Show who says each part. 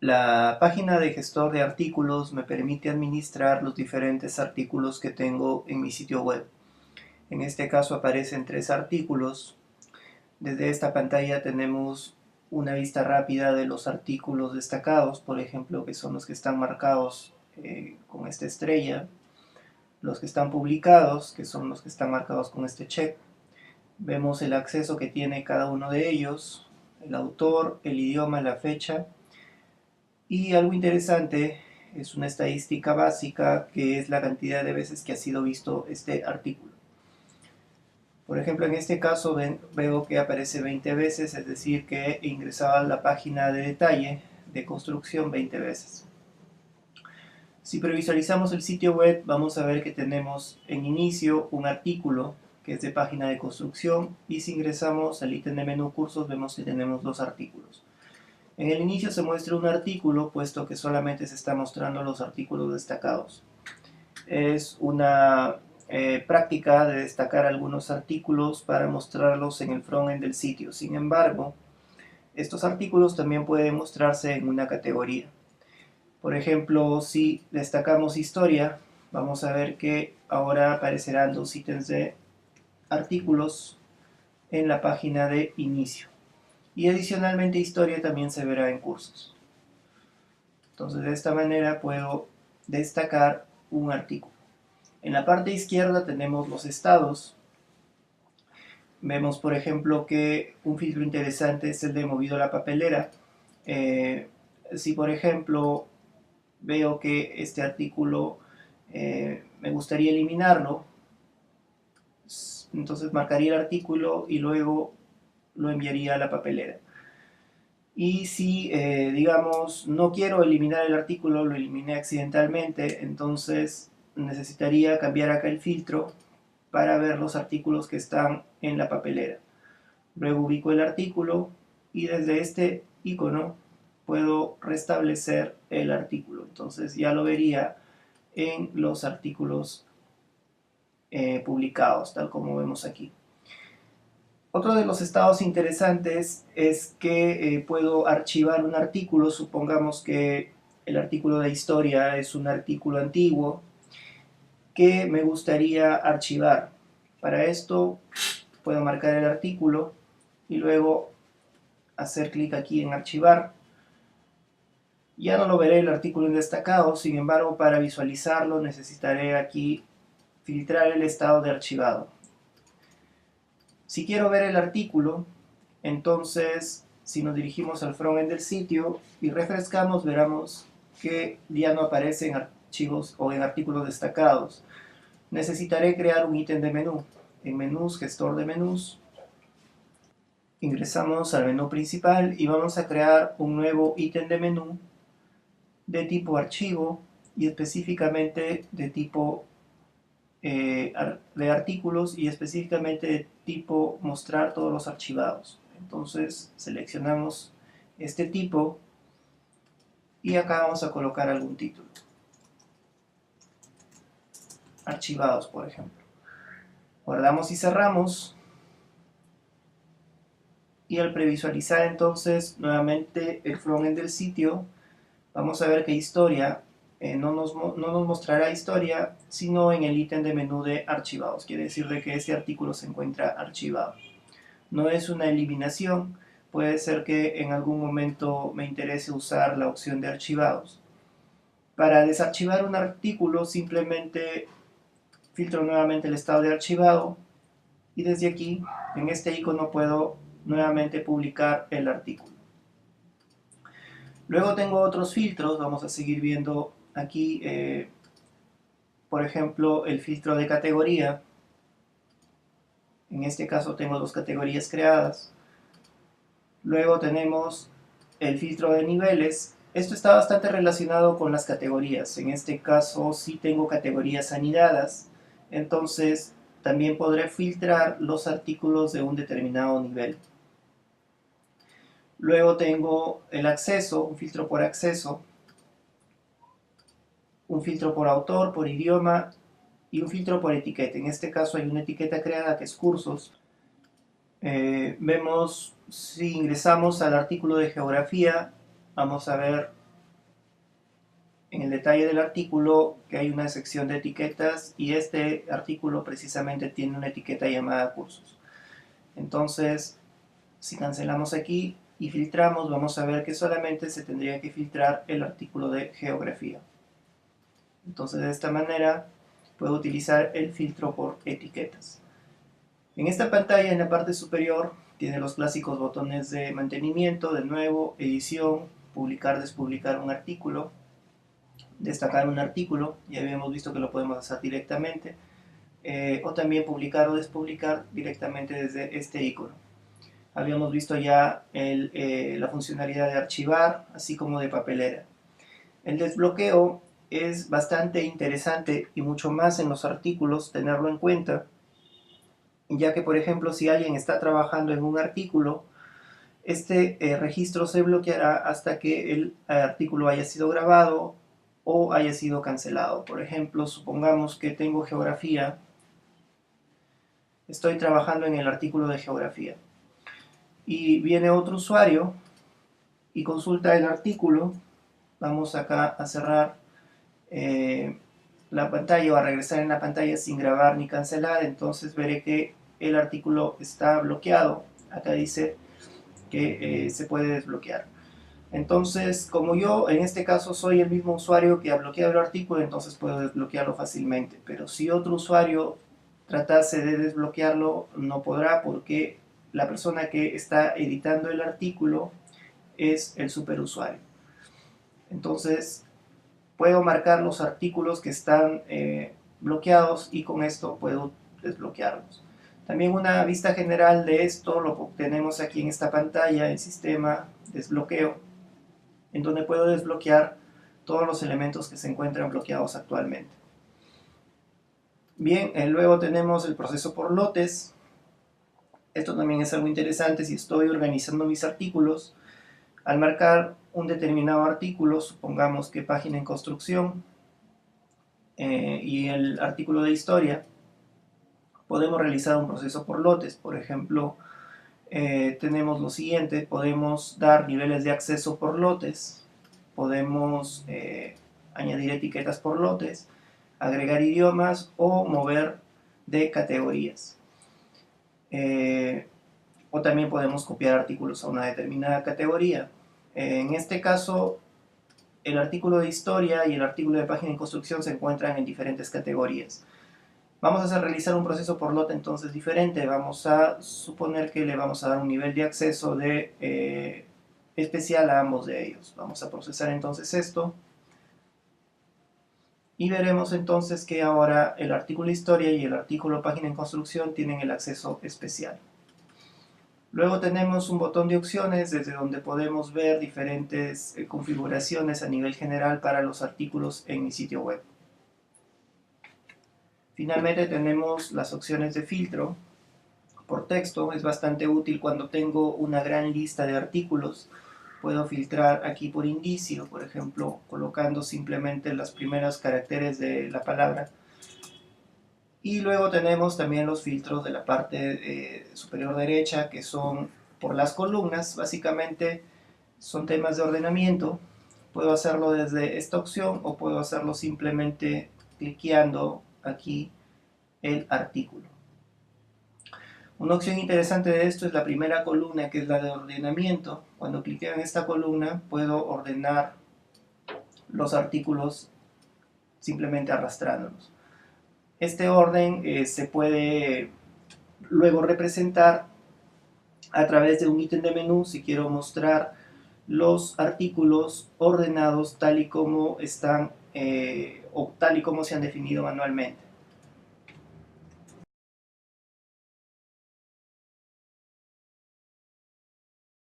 Speaker 1: La página de gestor de artículos me permite administrar los diferentes artículos que tengo en mi sitio web. En este caso aparecen 3 artículos. Desde esta pantalla tenemos una vista rápida de los artículos destacados, por ejemplo, que son los que están marcados con esta estrella, los que están publicados, que son los que están marcados con este check. Vemos el acceso que tiene cada uno de ellos, el autor, el idioma, la fecha. Y algo interesante es una estadística básica, que es la cantidad de veces que ha sido visto este artículo. Por ejemplo, en este caso veo que aparece 20 veces, es decir, que he ingresado a la página de detalle de construcción 20 veces. Si previsualizamos el sitio web, vamos a ver que tenemos en inicio un artículo que es de página de construcción, y si ingresamos al ítem de menú cursos vemos que tenemos 2 artículos. En el inicio se muestra un artículo, puesto que solamente se está mostrando los artículos destacados. Es una práctica de destacar algunos artículos para mostrarlos en el frontend del sitio. Sin embargo, estos artículos también pueden mostrarse en una categoría. Por ejemplo, si destacamos historia, vamos a ver que ahora aparecerán 2 ítems de artículos en la página de inicio. Y adicionalmente historia también se verá en cursos. Entonces de esta manera puedo destacar un artículo. En la parte izquierda tenemos los estados. Vemos por ejemplo que un filtro interesante es el de movido a la papelera. Si por ejemplo veo que este artículo me gustaría eliminarlo, entonces marcaría el artículo y luego lo enviaría a la papelera. Y si, digamos, no quiero eliminar el artículo, lo eliminé accidentalmente, entonces necesitaría cambiar acá el filtro para ver los artículos que están en la papelera. Luego ubico el artículo y desde este icono puedo restablecer el artículo. Entonces ya lo vería en los artículos publicados, tal como vemos aquí. Otro de los estados interesantes es que puedo archivar un artículo. Supongamos que el artículo de historia es un artículo antiguo que me gustaría archivar. Para esto puedo marcar el artículo y luego hacer clic aquí en archivar. Ya no lo veré el artículo en destacado, sin embargo para visualizarlo necesitaré aquí filtrar el estado de archivado. Si quiero ver el artículo, entonces si nos dirigimos al frontend del sitio y refrescamos, veremos que ya no aparece en archivos o en artículos destacados. Necesitaré crear un ítem de menú. En menús, gestor de menús, ingresamos al menú principal y vamos a crear un nuevo ítem de menú de tipo archivo y específicamente de tipo de artículos y específicamente de tipo mostrar todos los archivados. Entonces seleccionamos este tipo y acá vamos a colocar algún título. Archivados, por ejemplo. Guardamos y cerramos. Y al previsualizar entonces nuevamente el frontend del sitio, vamos a ver que historia no nos mostrará historia, sino en el ítem de menú de archivados. Quiere decir de que este artículo se encuentra archivado. No es una eliminación, puede ser que en algún momento me interese usar la opción de archivados. Para desarchivar un artículo simplemente filtro nuevamente el estado de archivado y desde aquí, en este icono, puedo nuevamente publicar el artículo. Luego tengo otros filtros, vamos a seguir viendo aquí, por ejemplo, el filtro de categoría. En este caso tengo 2 categorías creadas. Luego tenemos el filtro de niveles. Esto está bastante relacionado con las categorías. En este caso sí tengo categorías anidadas, entonces también podré filtrar los artículos de un determinado nivel. Luego tengo el acceso, un filtro por acceso, un filtro por autor, por idioma y un filtro por etiqueta. En este caso hay una etiqueta creada que es cursos. Vemos, si ingresamos al artículo de geografía, vamos a ver en el detalle del artículo que hay una sección de etiquetas y este artículo precisamente tiene una etiqueta llamada cursos. Entonces, si cancelamos aquí y filtramos, vamos a ver que solamente se tendría que filtrar el artículo de geografía. Entonces, de esta manera puedo utilizar el filtro por etiquetas. En esta pantalla, en la parte superior, tiene los clásicos botones de mantenimiento, de nuevo, edición, publicar, despublicar un artículo, destacar un artículo, ya habíamos visto que lo podemos hacer directamente, o también publicar o despublicar directamente desde este icono. Habíamos visto ya la funcionalidad de archivar, así como de papelera. El desbloqueo es bastante interesante y mucho más en los artículos tenerlo en cuenta, ya que por ejemplo si alguien está trabajando en un artículo, este registro se bloqueará hasta que el artículo haya sido grabado o haya sido cancelado. Por ejemplo, supongamos que tengo geografía, estoy trabajando en el artículo de geografía y viene otro usuario y consulta el artículo. Vamos acá a cerrar la pantalla o a regresar en la pantalla sin grabar ni cancelar, entonces veré que el artículo está bloqueado. Acá dice que se puede desbloquear. Entonces, como yo en este caso soy el mismo usuario que ha bloqueado el artículo, entonces puedo desbloquearlo fácilmente. Pero si otro usuario tratase de desbloquearlo, no podrá, porque la persona que está editando el artículo es el superusuario. Entonces, puedo marcar los artículos que están bloqueados y con esto puedo desbloquearlos. También una vista general de esto lo tenemos aquí en esta pantalla, el sistema desbloqueo, en donde puedo desbloquear todos los elementos que se encuentran bloqueados actualmente. Bien, luego tenemos el proceso por lotes. Esto también es algo interesante si estoy organizando mis artículos. Al marcar un determinado artículo, supongamos que página en construcción y el artículo de historia, podemos realizar un proceso por lotes. Por ejemplo, tenemos lo siguiente: podemos dar niveles de acceso por lotes, podemos añadir etiquetas por lotes, agregar idiomas o mover de categorías. O también podemos copiar artículos a una determinada categoría. En este caso, el artículo de historia y el artículo de página en construcción se encuentran en diferentes categorías. Vamos a realizar un proceso por lote entonces diferente. Vamos a suponer que le vamos a dar un nivel de acceso especial a ambos de ellos. Vamos a procesar entonces esto. Y veremos entonces que ahora el artículo historia y el artículo página en construcción tienen el acceso especial. Luego tenemos un botón de opciones desde donde podemos ver diferentes configuraciones a nivel general para los artículos en mi sitio web. Finalmente tenemos las opciones de filtro por texto. Es bastante útil cuando tengo una gran lista de artículos. Puedo filtrar aquí por indicio, por ejemplo, colocando simplemente los primeros caracteres de la palabra. Y luego tenemos también los filtros de la parte superior derecha, que son por las columnas. Básicamente son temas de ordenamiento. Puedo hacerlo desde esta opción o puedo hacerlo simplemente cliqueando aquí el artículo. Una opción interesante de esto es la primera columna, que es la de ordenamiento. Cuando cliqueo en esta columna puedo ordenar los artículos simplemente arrastrándolos. Este orden se puede luego representar a través de un ítem de menú si quiero mostrar los artículos ordenados tal y como están o tal y como se han definido manualmente.